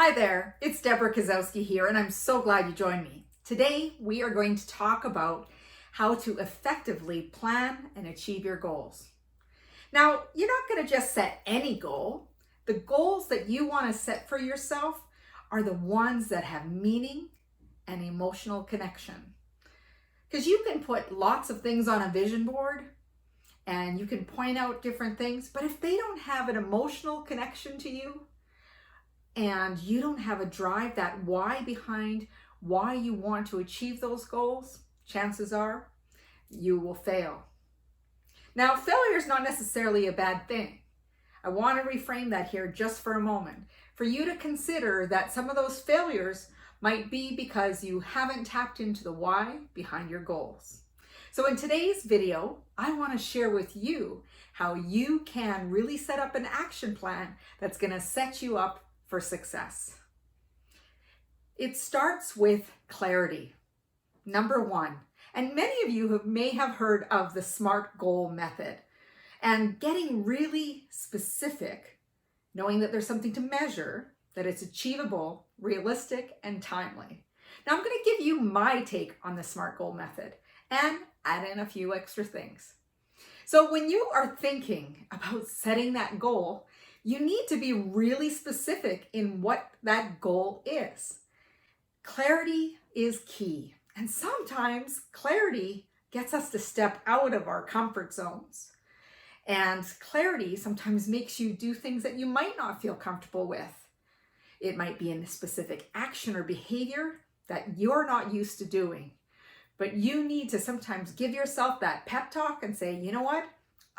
Hi there, it's Debra Kasowski here, and I'm so glad you joined me. Today, we are going to talk about how to effectively plan and achieve your goals. Now, you're not going to just set any goal. The goals that you want to set for yourself are the ones that have meaning and emotional connection. Because you can put lots of things on a vision board and you can point out different things, but if they don't have an emotional connection to you, and you don't have a drive, that why behind why you want to achieve those goals, chances are you will fail. Now, failure is not necessarily a bad thing. I want to reframe that here just for a moment, for you to consider that some of those failures might be because you haven't tapped into the why behind your goals. So in today's video, I want to share with you how you can really set up an action plan that's going to set you up for success. It starts with clarity. Number one, and many of you may have heard of the SMART goal method, and getting really specific, knowing that there's something to measure, that it's achievable, realistic, and timely. Now I'm going to give you my take on the SMART goal method and add in a few extra things. So when you are thinking about setting that goal, you need to be really specific in what that goal is. Clarity is key. And sometimes clarity gets us to step out of our comfort zones. And clarity sometimes makes you do things that you might not feel comfortable with. It might be in a specific action or behavior that you're not used to doing. But you need to sometimes give yourself that pep talk and say, you know what?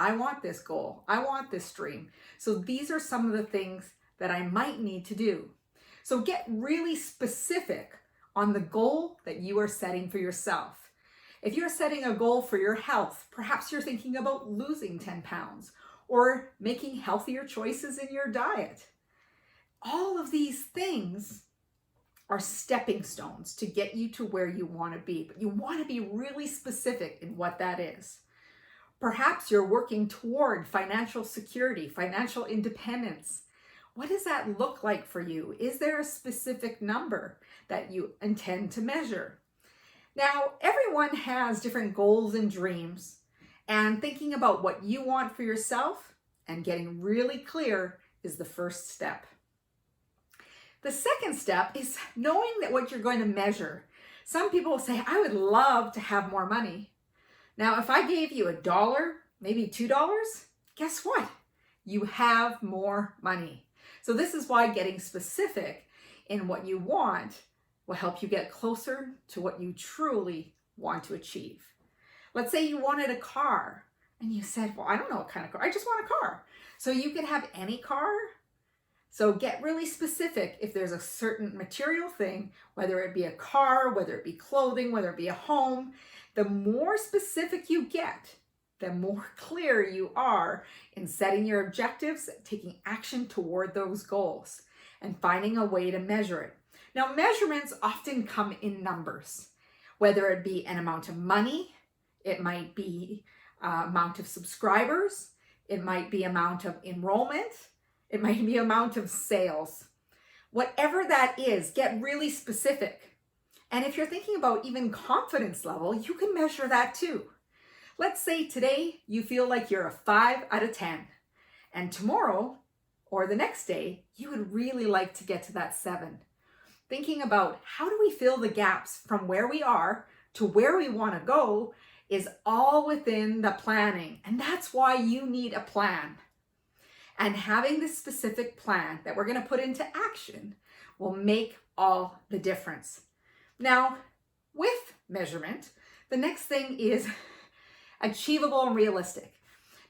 I want this goal. I want this dream. So these are some of the things that I might need to do. So get really specific on the goal that you are setting for yourself. If you're setting a goal for your health, perhaps you're thinking about losing 10 pounds or making healthier choices in your diet. All of these things are stepping stones to get you to where you want to be, but you want to be really specific in what that is. Perhaps you're working toward financial security, financial independence. What does that look like for you? Is there a specific number that you intend to measure? Now, everyone has different goals and dreams, and thinking about what you want for yourself and getting really clear is the first step. The second step is knowing that what you're going to measure. Some people will say, I would love to have more money. Now, if I gave you $1, maybe $2, guess what? You have more money. So this is why getting specific in what you want will help you get closer to what you truly want to achieve. Let's say you wanted a car and you said, well, I don't know what kind of car. I just want a car. So you can have any car. So get really specific if there's a certain material thing, whether it be a car, whether it be clothing, whether it be a home. The more specific you get, the more clear you are in setting your objectives, taking action toward those goals, and finding a way to measure it. Now, measurements often come in numbers, whether it be an amount of money, it might be amount of subscribers, it might be amount of enrollment, it might be amount of sales. Whatever that is, get really specific. And if you're thinking about even confidence level, you can measure that too. Let's say today you feel like you're a 5 out of 10. And tomorrow or the next day, you would really like to get to that 7. Thinking about how do we fill the gaps from where we are to where we want to go is all within the planning. And that's why you need a plan. And having this specific plan that we're going to put into action will make all the difference. Now, with measurement, the next thing is achievable and realistic.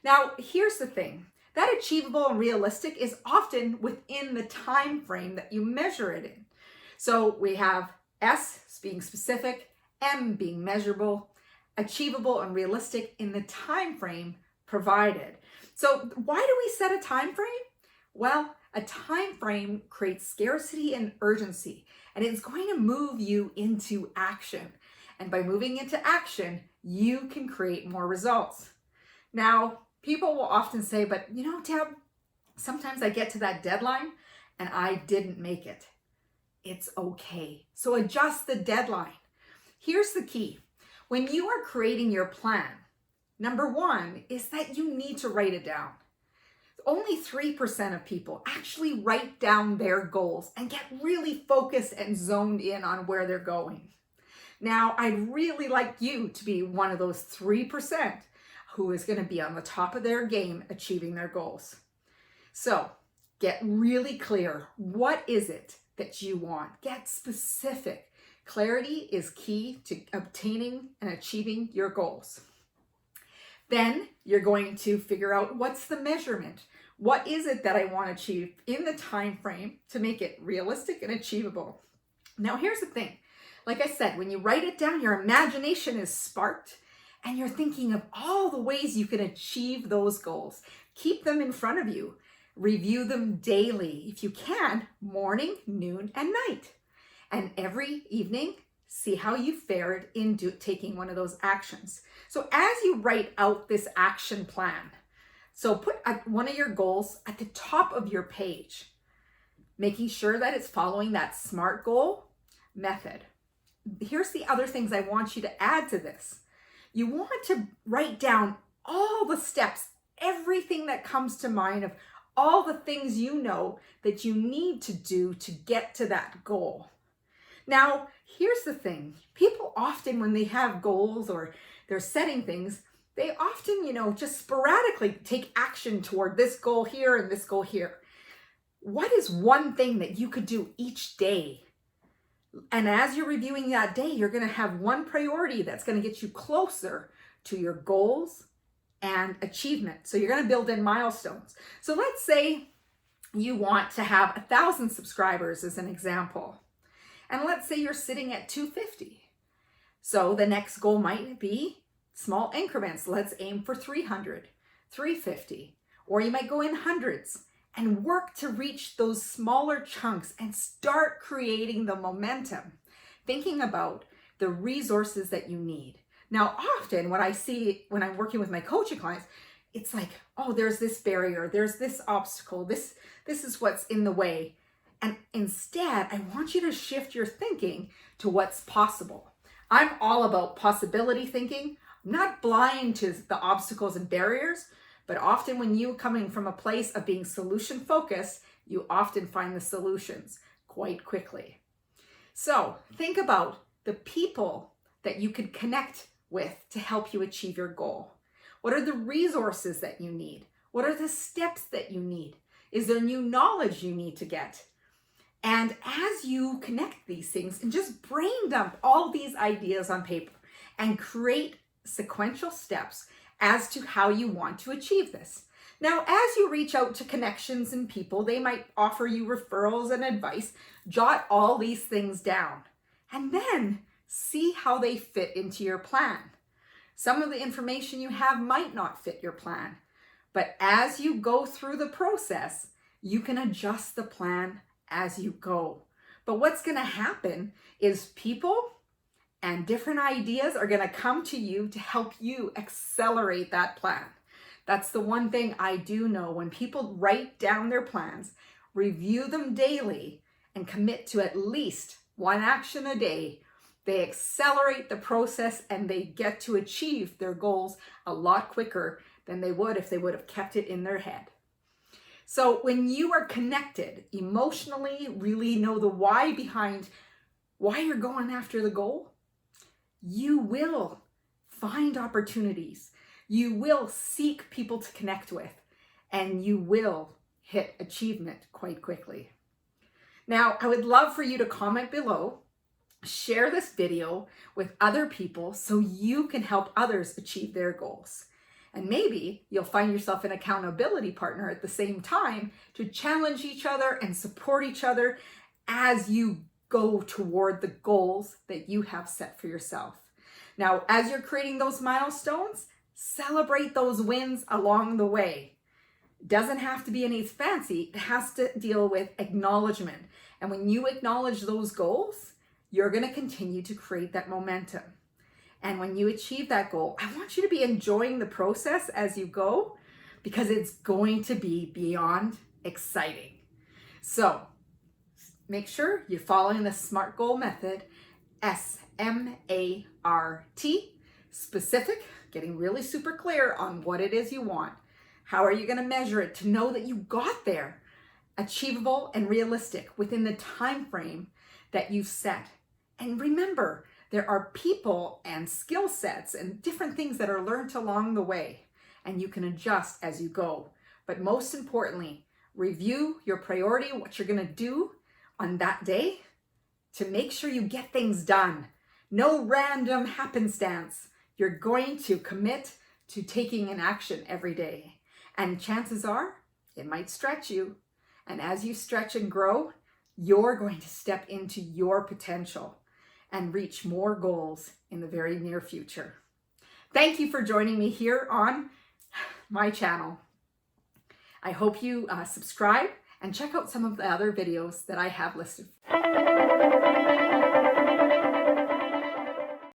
Now, here's the thing. That achievable and realistic is often within the time frame that you measure it in. So we have S being specific, M being measurable, achievable and realistic in the time frame provided. So why do we set a time frame? Well, a time frame creates scarcity and urgency, and it's going to move you into action. And by moving into action, you can create more results. Now, people will often say, but you know, Deb, sometimes I get to that deadline and I didn't make it. it's okay. So adjust the deadline. Here's the key. When you are creating your plan, number one is that you need to write it down. Only 3% of people actually write down their goals and get really focused and zoned in on where they're going. Now, I'd really like you to be one of those 3% who is going to be on the top of their game achieving their goals. So get really clear. What is it that you want? Get specific. Clarity is key to obtaining and achieving your goals. Then you're going to figure out what's the measurement. What is it that I want to achieve in the time frame to make it realistic and achievable? Now, here's the thing. Like I said, when you write it down, your imagination is sparked and you're thinking of all the ways you can achieve those goals. Keep them in front of you. Review them daily. If you can, morning, noon, and night. And every evening, see how you fared in taking one of those actions. So as you write out this action plan, so put one of your goals at the top of your page, making sure that it's following that SMART goal method. Here's the other things I want you to add to this. You want to write down all the steps, everything that comes to mind of all the things you know that you need to do to get to that goal. Now, here's the thing. People often, when they have goals or they're setting things, they often, just sporadically take action toward this goal here and this goal here. What is one thing that you could do each day? And as you're reviewing that day, you're going to have one priority that's going to get you closer to your goals and achievement. So you're going to build in milestones. So let's say you want to have 1,000 subscribers as an example. And let's say you're sitting at 250. So the next goal might be small increments. Let's aim for 300, 350, or you might go in hundreds and work to reach those smaller chunks and start creating the momentum, thinking about the resources that you need. Now, often what I see when I'm working with my coaching clients, it's like, oh, there's this barrier, there's this obstacle, this is what's in the way. And instead, I want you to shift your thinking to what's possible. I'm all about possibility thinking. I'm not blind to the obstacles and barriers, but often when you're coming from a place of being solution focused, you often find the solutions quite quickly. So think about the people that you could connect with to help you achieve your goal. What are the resources that you need? What are the steps that you need? Is there new knowledge you need to get? And as you connect these things and just brain dump all these ideas on paper and create sequential steps as to how you want to achieve this. Now, as you reach out to connections and people, they might offer you referrals and advice. Jot all these things down and then see how they fit into your plan. Some of the information you have might not fit your plan, but as you go through the process, you can adjust the plan as you go. But what's going to happen is people and different ideas are going to come to you to help you accelerate that plan. That's the one thing I do know. When people write down their plans, review them daily, and commit to at least one action a day, they accelerate the process and they get to achieve their goals a lot quicker than they would if they would have kept it in their head. So when you are connected emotionally, really know the why behind why you're going after the goal, you will find opportunities. You will seek people to connect with, and you will hit achievement quite quickly. Now, I would love for you to comment below, share this video with other people so you can help others achieve their goals. And maybe you'll find yourself an accountability partner at the same time to challenge each other and support each other as you go toward the goals that you have set for yourself. Now, as you're creating those milestones, celebrate those wins along the way. It doesn't have to be anything fancy. It has to deal with acknowledgement. And when you acknowledge those goals, you're going to continue to create that momentum. And when you achieve that goal, I want you to be enjoying the process as you go, because it's going to be beyond exciting. So make sure you're following the SMART goal method, SMART, specific, getting really super clear on what it is you want. How are you going to measure it to know that you got there? Achievable and realistic within the time frame that you've set. And remember, there are people and skill sets and different things that are learned along the way, and you can adjust as you go. But most importantly, review your priority, what you're going to do on that day to make sure you get things done. No random happenstance. You're going to commit to taking an action every day. And chances are, it might stretch you. And as you stretch and grow, you're going to step into your potential and reach more goals in the very near future. Thank you for joining me here on my channel. I hope you subscribe and check out some of the other videos that I have listed.